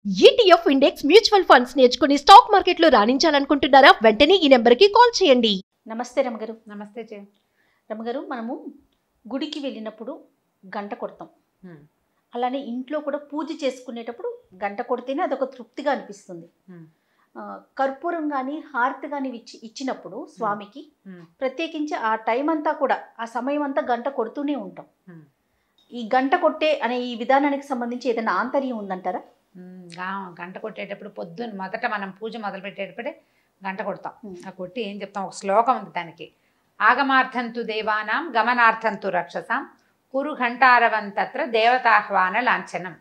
ETF index mutual funds నేర్చుకుని stock మార్కెట్లో రాణించాలనుకుంటున్నారా? వెంటనే ఈ నెంబర్కి కాల్ చేయండి. నమస్తే రమగారు. నమస్తే రమగారు, మనము గుడికి వెళ్ళినప్పుడు గంట కొడతాం. అలానే ఇంట్లో కూడా పూజ చేసుకునేటప్పుడు గంట కొడితేనే అదొక తృప్తిగా అనిపిస్తుంది. కర్పూరం కానీ హారతి కానీ ఇచ్చినప్పుడు స్వామికి ప్రత్యేకించి ఆ టైం అంతా కూడా ఆ సమయం అంతా గంట కొడుతూనే ఉంటాం. ఈ గంట కొట్టే అనే ఈ విధానానికి సంబంధించి ఏదైనా ఆంతర్యం ఉందంటారా? గంట కొట్టేటప్పుడు పొద్దున్న మొదట మనం పూజ మొదలు పెట్టేటప్పుడే గంట కొడతాం. ఆ కొట్టి ఏం చెప్తాం, ఒక శ్లోకం ఉంది దానికి. ఆగమార్థంతు దేవానాం గమనార్థంతు రక్షసాం కురు ఘంటారవంతత్ర దేవతాహ్వాన లాంఛనం.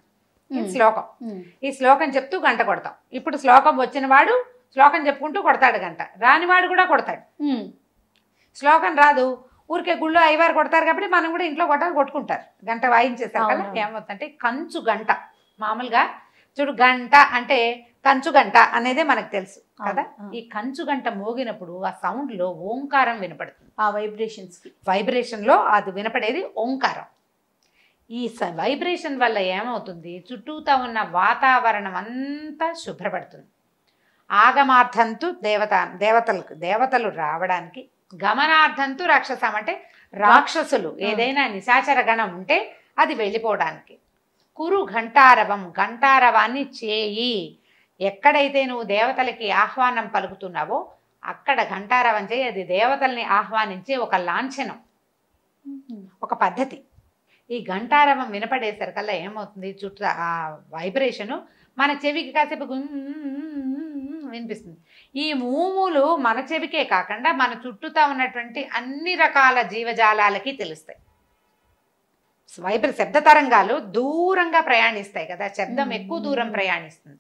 ఈ శ్లోకం. ఈ శ్లోకం చెప్తూ గంట కొడతాం. ఇప్పుడు శ్లోకం వచ్చిన వాడు శ్లోకం చెప్పుకుంటూ కొడతాడు గంట, రానివాడు కూడా కొడతాడు. శ్లోకం రాదు, ఊరికే గుళ్ళో అయ్యవారు కొడతారు కాబట్టి మనం కూడా ఇంట్లో కొట్టుకుంటారు. గంట వాయించేస్తారు కదా. ఏమవుతుందంటే కంచు గంట. మామూలుగా చూడు, గంట అంటే కంచు గంట అనేదే మనకు తెలుసు కదా. ఈ కంచు గంట మోగినప్పుడు ఆ సౌండ్ లో ఓంకారం వినపడుతుంది. ఆ వైబ్రేషన్ లో అది వినపడేది ఓంకారం. ఈ వైబ్రేషన్ వల్ల ఏమవుతుంది, చుట్టూతా ఉన్న వాతావరణం అంతా శుభ్రపడుతుంది. ఆగమార్థంతు దేవతలు రావడానికి, గమనార్థంతు రాక్షసం అంటే రాక్షసులు ఏదైనా నిశాచర గణం ఉంటే అది వెళ్ళిపోవడానికి. కురు ఘంటారవం, ఘంటారవాన్ని చేయి. ఎక్కడైతే నువ్వు దేవతలకి ఆహ్వానం పలుకుతున్నావో అక్కడ ఘంటారవం చేయి. అది దేవతల్ని ఆహ్వానించే ఒక లాంఛనం, ఒక పద్ధతి. ఈ ఘంటారవం వినపడేసరికల్లా ఏమవుతుంది, చుట్టూ ఆ వైబ్రేషను మన చెవికి కాసేపు వినిపిస్తుంది. ఈ మూములు మన చెవికే కాకుండా మన చుట్టూతా ఉన్నటువంటి అన్ని రకాల జీవజాలాలకి తెలుస్తాయి. శబ్ద తరంగాలు దూరంగా ప్రయాణిస్తాయి కదా, శబ్దం ఎక్కువ దూరం ప్రయాణిస్తుంది.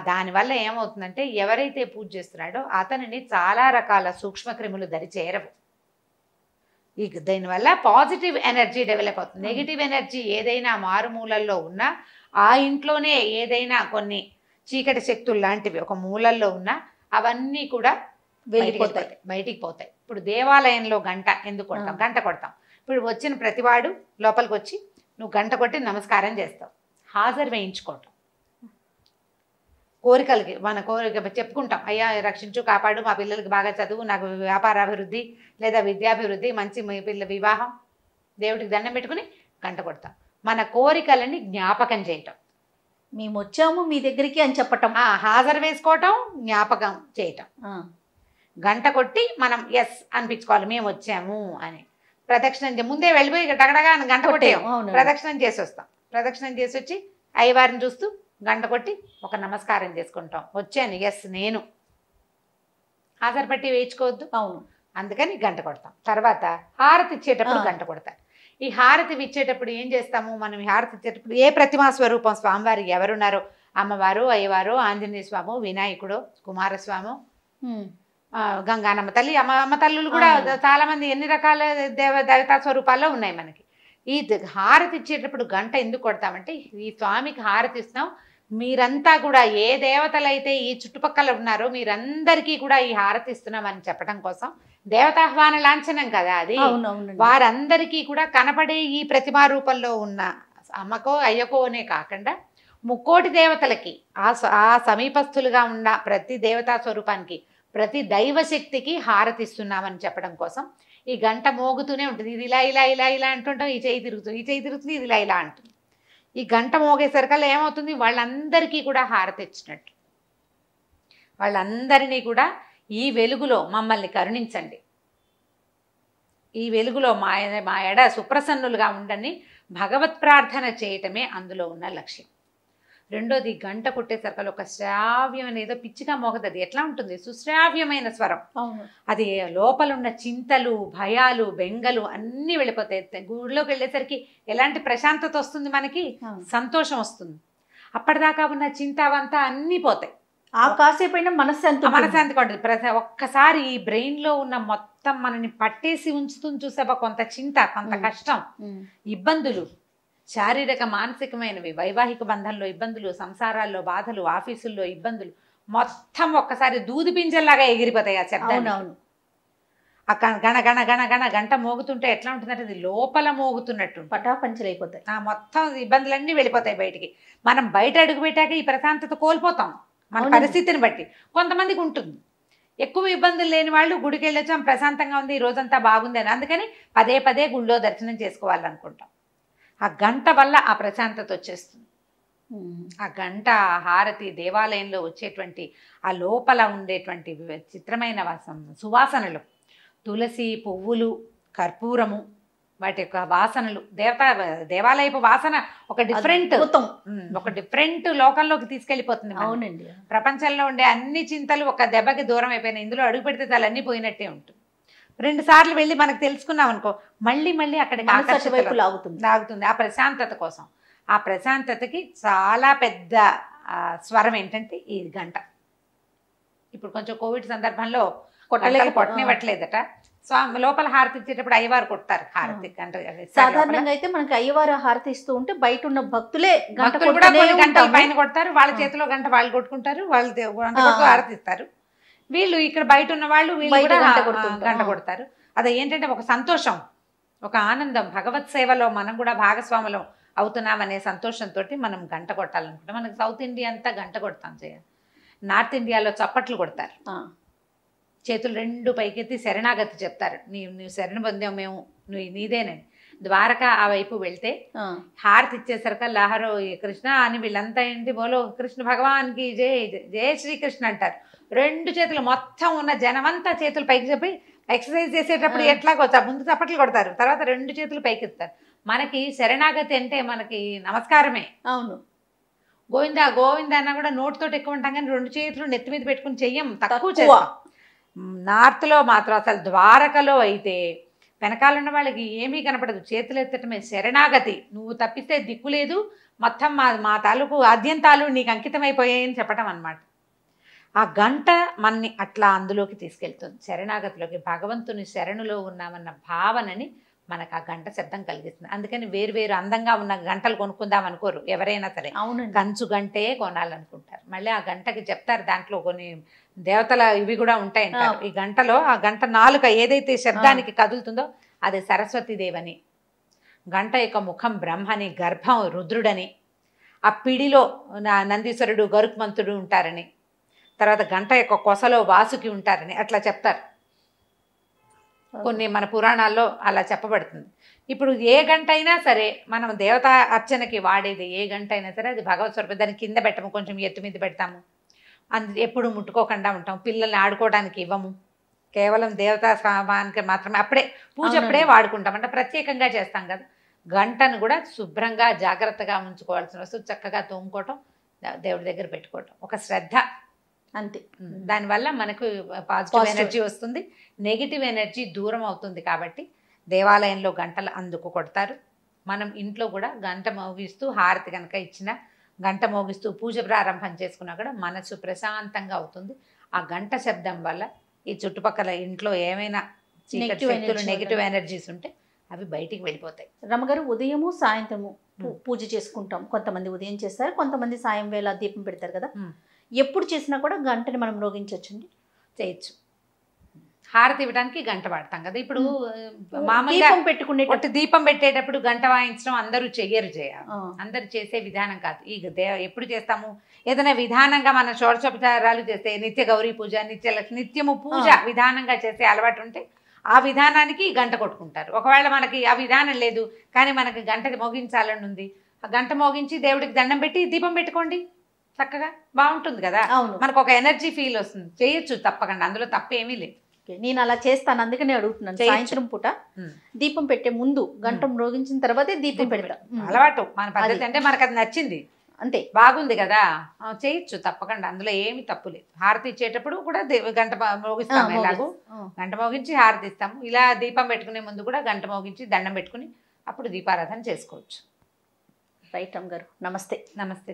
దానివల్ల ఏమవుతుందంటే ఎవరైతే పూజ చేస్తున్నాడో అతనిని చాలా రకాల సూక్ష్మక్రిములు దరి చేరవు. దీనివల్ల పాజిటివ్ ఎనర్జీ డెవలప్ అవుతుంది. నెగిటివ్ ఎనర్జీ ఏదైనా మారుమూలల్లో ఉన్నా, ఆ ఇంట్లోనే ఏదైనా కొన్ని చీకటి శక్తులు లాంటివి ఒక మూలల్లో ఉన్నా అవన్నీ కూడా బయటికి పోతాయి. ఇప్పుడు దేవాలయంలో గంట ఎందుకు కొడతాం? గంట కొడతాం. ఇప్పుడు వచ్చిన ప్రతివాడు లోపలికి వచ్చి నువ్వు గంట కొట్టి నమస్కారం చేస్తావు. హాజరు వేయించుకోవటం, కోరికలకి మన కోరిక చెప్పుకుంటాం. అయ్యా రక్షించు, కాపాడు, మా పిల్లలకి బాగా చదువు, నాకు వ్యాపారాభివృద్ధి లేదా విద్యాభివృద్ధి, మంచి పిల్ల వివాహం, దేవుడికి దండం పెట్టుకుని గంట కొడతాం. మన కోరికలని జ్ఞాపకం చేయటం. మేము వచ్చాము మీ దగ్గరికి అని చెప్పటం, హాజరు వేసుకోవటం, జ్ఞాపకం చేయటం. గంట కొట్టి మనం ఎస్ అనిపించుకోవాలి, మేము వచ్చాము అని. ప్రదక్షిణం ముందే వెళ్ళిపోయి టగడగా గంట కొట్టాం, ప్రదక్షిణం చేసి వస్తాం. ప్రదక్షిణం చేసి వచ్చి అయ్యవారిని చూస్తూ గంట కొట్టి ఒక నమస్కారం చేసుకుంటాం. వచ్చాను, ఎస్ నేను. హాజరు పట్టి వేయించుకోవద్దు. అవును, అందుకని గంట కొడతాం. తర్వాత హారతి ఇచ్చేటప్పుడు గంట కొడతాం. ఈ హారతి ఇచ్చేటప్పుడు ఏం చేస్తాము, మనం ఈ హారతి ఇచ్చేటప్పుడు ఏ ప్రతిమా స్వరూపం స్వామివారికి ఎవరున్నారో, అమ్మవారు, అయ్యవారు, ఆంజనేయ స్వామి, వినాయకుడు, కుమారస్వామి, గంగానమ్మ తల్లి, అమ్మ తల్లులు కూడా చాలా మంది ఎన్ని రకాల దేవతా స్వరూపాల్లో ఉన్నాయి మనకి. ఈ హారతి ఇచ్చేటప్పుడు గంట ఎందుకు కొడతామంటే, ఈ స్వామికి హారతి ఇస్తున్నాం, మీరంతా కూడా ఏ దేవతలైతే ఈ చుట్టుపక్కల ఉన్నారో మీరందరికీ కూడా ఈ హారతి ఇస్తున్నామని చెప్పడం కోసం. దేవతాహ్వాన లాంఛనం కదా అది. వారందరికీ కూడా కనపడే ఈ ప్రతిమా రూపంలో ఉన్న అమ్మకో అయ్యకో అనే కాకుండా ముక్కోటి దేవతలకి, ఆ సమీపస్థులుగా ఉన్న ప్రతి దేవతా స్వరూపానికి, ప్రతి దైవశక్తికి హారతి ఇస్తున్నామని చెప్పడం కోసం ఈ గంట మోగుతూనే ఉంటుంది. ఇది ఇలా ఇలా ఇలా ఇలా అంటుంటాం, ఈ చేయి తిరుగుతుంది, ఈ చేయి తిరుగుతుంది, ఇది ఇలా ఇలా అంటుంది. ఈ గంట మోగేసరికల్లా ఏమవుతుంది, వాళ్ళందరికీ కూడా హారతి ఇచ్చినట్టు. వాళ్ళందరినీ కూడా ఈ వెలుగులో మమ్మల్ని కరుణించండి, ఈ వెలుగులో మా ఎడ సుప్రసన్నులుగా ఉండని భగవత్ ప్రార్థన చేయటమే అందులో ఉన్న లక్ష్యం. రెండోది, గంట కొట్టేసరికల్ ఒక శ్రావ్యం అనేదో పిచ్చిగా మోగదు. అది ఎట్లా ఉంటుంది, సుశ్రావ్యమైన స్వరం. అది లోపల ఉన్న చింతలు, భయాలు, బెంగలు అన్నీ వెళ్ళిపోతాయి. గుడిలోకి వెళ్ళేసరికి ఎలాంటి ప్రశాంతత వస్తుంది, మనకి సంతోషం వస్తుంది. అప్పటిదాకా ఉన్న చింతావంతా అన్నీ పోతాయి. ఆ కాసేపైనా మనశ్శాంతి పడుతుంది. ఒక్కసారి ఈ బ్రెయిన్ లో ఉన్న మొత్తం మనని పట్టేసి ఉంచుతుంది చూసావా, కొంత చింత, కొంత కష్టం, ఇబ్బందులు, శారీరక మానసికమైనవి, వైవాహిక బంధంలో ఇబ్బందులు, సంసారాల్లో బాధలు, ఆఫీసుల్లో ఇబ్బందులు, మొత్తం ఒక్కసారి దూది పింజల్లాగా ఎగిరిపోతాయి ఆ శబ్దం. ఆ గణ గణ గణ గణ గంట మోగుతుంటే ఎట్లా ఉంటుందంటే అది లోపల మోగుతున్నట్టు పటాపంచలు అయిపోతాయి. మొత్తం ఇబ్బందులన్నీ వెళ్ళిపోతాయి బయటికి. మనం బయట అడుగు పెట్టాక ఈ ప్రశాంతత కోల్పోతాం మన అవునండి. పరిస్థితిని బట్టి. కొంతమందికి ఉంటుంది, ఎక్కువ ఇబ్బందులు లేని వాళ్ళు గుడికి వెళ్ళొచ్చాం ప్రశాంతంగా ఉంది ఈ రోజంతా బాగుంది అని, అందుకని పదే పదే గుళ్ళో దర్శనం చేసుకోవాలనుకుంటాం. ఆ గంట వల్ల ఆ ప్రశాంతత వచ్చేస్తుంది. ఆ గంట, ఆ హారతి, దేవాలయంలో వచ్చేటువంటి ఆ లోపల ఉండేటువంటి చిత్రమైన సువాసనలు, తులసి పువ్వులు, కర్పూరము, వాటి యొక్క వాసనలు, దేవాలయపు వాసన ఒక డిఫరెంట్ ఒక డిఫరెంట్ లోకంలోకి తీసుకెళ్ళిపోతుంది. అవునండి. ప్రపంచంలో ఉండే అన్ని చింతలు ఒక దెబ్బకి దూరం అయిపోయినాయి. ఇందులో అడుగు పెడితే చాలా అన్నీ పోయినట్టే ఉంటుంది. 2 సార్లు వెళ్ళి మనకు తెలుసుకున్నాం అనుకో, మళ్ళీ మళ్ళీ అక్కడికి లాగుతుంది ఆ ప్రశాంతత కోసం. ఆ ప్రశాంతతకి చాలా పెద్ద స్వరం ఏంటంటే ఈ గంట. ఇప్పుడు కొంచెం కోవిడ్ సందర్భంలో కొట్టనివ్వట్లేదట. స్వామి లోపల హారతి ఇచ్చేటప్పుడు అయ్యవారు కొడతారు హారతి గంట. సాధారణంగా అయితే మనకి అయ్యవారు హారతి ఇస్తూ ఉంటే బయట ఉన్న భక్తులే గంటలు పైన కొడతారు, వాళ్ళ చేతిలో గంట వాళ్ళు కొట్టుకుంటారు, వాళ్ళు హారతి ఇస్తారు. వీళ్ళు ఇక్కడ బయట ఉన్న వాళ్ళు గంట కొడతారు. అది ఏంటంటే ఒక సంతోషం, ఒక ఆనందం, భగవత్ సేవలో మనం కూడా భాగస్వాములం అవుతున్నామనే సంతోషంతో మనం గంట కొట్టాలనుకుంటాం. మనకి సౌత్ ఇండియా అంతా గంట కొడతాం చేయాలి. నార్త్ ఇండియాలో చప్పట్లు కొడతారు, చేతులు 2 పైకెత్తి శరణాగతి చెప్తారు. నువ్వు శరణ పొందావు, మేము నువ్వు నీదేనని. ద్వారకా ఆ వైపు వెళ్తే హారతి ఇచ్చేసరికి లహరో కృష్ణ అని వీళ్ళంతా ఏంటి బోలో కృష్ణ భగవాన్కి జయ జయ శ్రీకృష్ణ అంటారు. 2 చేతులు మొత్తం ఉన్న జనమంతా చేతులు పైకి చెప్పి ఎక్సర్సైజ్ చేసేటప్పుడు ఎట్లాగో ముందు చప్పట్లు కొడతారు, తర్వాత 2 చేతులు పైకి ఎత్తారు. మనకి శరణాగతి అంటే మనకి నమస్కారమే. అవును, గోవిందా గోవిందా అన్నా కూడా నోటితోటి ఎక్కువ ఉంటాం, కానీ 2 చేతులు నెత్తి మీద పెట్టుకుని చెయ్యం, తక్కువ చేస్తాం. నార్త్లో మాత్రం అసలు ద్వారకలో అయితే వెనకాలన్న వాళ్ళకి ఏమీ కనపడదు, చేతులు ఎత్తటమే శరణాగతి. నువ్వు తప్పిస్తే దిక్కు లేదు, మొత్తం మా తాలూకు ఆద్యంతాలు నీకు అంకితమైపోయాయని చెప్పటం అన్నమాట. ఆ గంట మనని అట్లా అందులోకి తీసుకెళ్తుంది, శరణాగతిలోకి. భగవంతుని శరణులో ఉన్నామన్న భావనని మనకు ఆ గంట శబ్దం కలిగిస్తుంది. అందుకని వేరు అందంగా ఉన్న గంటలు కొనుక్కుందాం అనుకోరు ఎవరైనా సరే. కంచు గంటే కొనాలనుకుంటారు. మళ్ళీ ఆ గంటకి చెప్తారు దాంట్లో కొన్ని దేవతల ఇవి కూడా ఉంటాయంటారు. ఈ గంటలో ఆ గంట నాలుక ఏదైతే శబ్దానికి కదులుతుందో అది సరస్వతీదేవని, గంట యొక్క ముఖం బ్రహ్మని, గర్భం రుద్రుడని, ఆ పిడిలో నందీశ్వరుడు గరుత్మంతుడు ఉంటారని, తర్వాత గంట యొక్క కొసలో వాసుకి ఉంటారని అట్లా చెప్తారు. కొన్ని మన పురాణాల్లో అలా చెప్పబడుతుంది. ఇప్పుడు ఏ గంట అయినా సరే మనం దేవతా అర్చనకి వాడేది ఏ గంట అయినా సరే అది భగవత్ స్వరూపం. దాన్ని కింద పెట్టము, కొంచెం ఎత్తు మీద పెడతాము, ఎప్పుడు ముట్టుకోకుండా ఉంటాం, పిల్లల్ని ఆడుకోవడానికి ఇవ్వము, కేవలం దేవతా స్వామానికి మాత్రమే అప్పుడే పూజ అప్పుడే వాడుకుంటాం, అంటే ప్రత్యేకంగా చేస్తాం కదా. గంటను కూడా శుభ్రంగా జాగ్రత్తగా ఉంచుకోవాల్సిన వస్తువు, చక్కగా తోముకోవటం, దేవుడి దగ్గర పెట్టుకోవటం, ఒక శ్రద్ధ అంతే. దానివల్ల మనకు పాజిటివ్ ఎనర్జీ వస్తుంది, నెగిటివ్ ఎనర్జీ దూరం అవుతుంది. కాబట్టి దేవాలయంలో గంటలు అందుకు కొడతారు. మనం ఇంట్లో కూడా గంట మోగిస్తూ హారతి కనుక ఇచ్చిన, గంట మోగిస్తూ పూజ ప్రారంభం చేసుకున్నా కూడా మనసు ప్రశాంతంగా అవుతుంది. ఆ గంట శబ్దం వల్ల ఈ చుట్టుపక్కల ఇంట్లో ఏమైనా నెగిటివ్ ఎనర్జీస్ ఉంటే అవి బయటికి వెళ్ళిపోతాయి. రమగారు, ఉదయము సాయంత్రము పూజ చేసుకుంటాం. కొంతమంది ఉదయం చేస్తారు, కొంతమంది సాయం వేళ దీపం పెడతారు కదా. ఎప్పుడు చేసినా కూడా గంటని మనం మ్రోగించవచ్చండి? చేయొచ్చు. హారతి ఇవ్వడానికి గంట వాడతాం కదా. ఇప్పుడు మామూలుగా పెట్టుకునే దీపం పెట్టేటప్పుడు గంట వాయించడం అందరూ చెయ్యరు, అందరు చేసే విధానం కాదు. ఈ ఎప్పుడు చేస్తాము, ఏదైనా విధానంగా మన షోడశోపచారాలు చేస్తే, నిత్య గౌరీ పూజ, నిత్యము పూజ విధానంగా చేసే అలవాటు ఉంటే ఆ విధానానికి గంట కొట్టుకుంటారు. ఒకవేళ మనకి ఆ విధానం లేదు కానీ మనకి గంట మోగించాలని ఉంది, ఆ గంట మోగించి దేవుడికి దండం పెట్టి దీపం పెట్టుకోండి, చక్కగా బాగుంటుంది కదా. మనకు ఒక ఎనర్జీ ఫీల్ వస్తుంది. చేయొచ్చు తప్పకుండా, అందులో తప్పేమీ లేదు. నేను అలా చేస్తాను, అందుకనే అడుగుతున్నాను. సాయంత్రం పూట దీపం పెట్టే ముందు గంట మ్రోగించిన తర్వాతే దీపం పెడతా, అలవాటు మన పద్ధతి. అంటే మనకు అది నచ్చింది, అంతే, బాగుంది కదా, చేయొచ్చు తప్పకుండా, అందులో ఏమి తప్పు లేదు. హారతి ఇచ్చేటప్పుడు కూడా గంట మోగిస్తాము, ఎలాగూ గంట మోగించి హారతి ఇస్తాము. ఇలా దీపం పెట్టుకునే ముందు కూడా గంట మోగించి దండం పెట్టుకుని అప్పుడు దీపారాధన చేసుకోవచ్చు. రైట్ రమ్ గారు, నమస్తే. నమస్తే.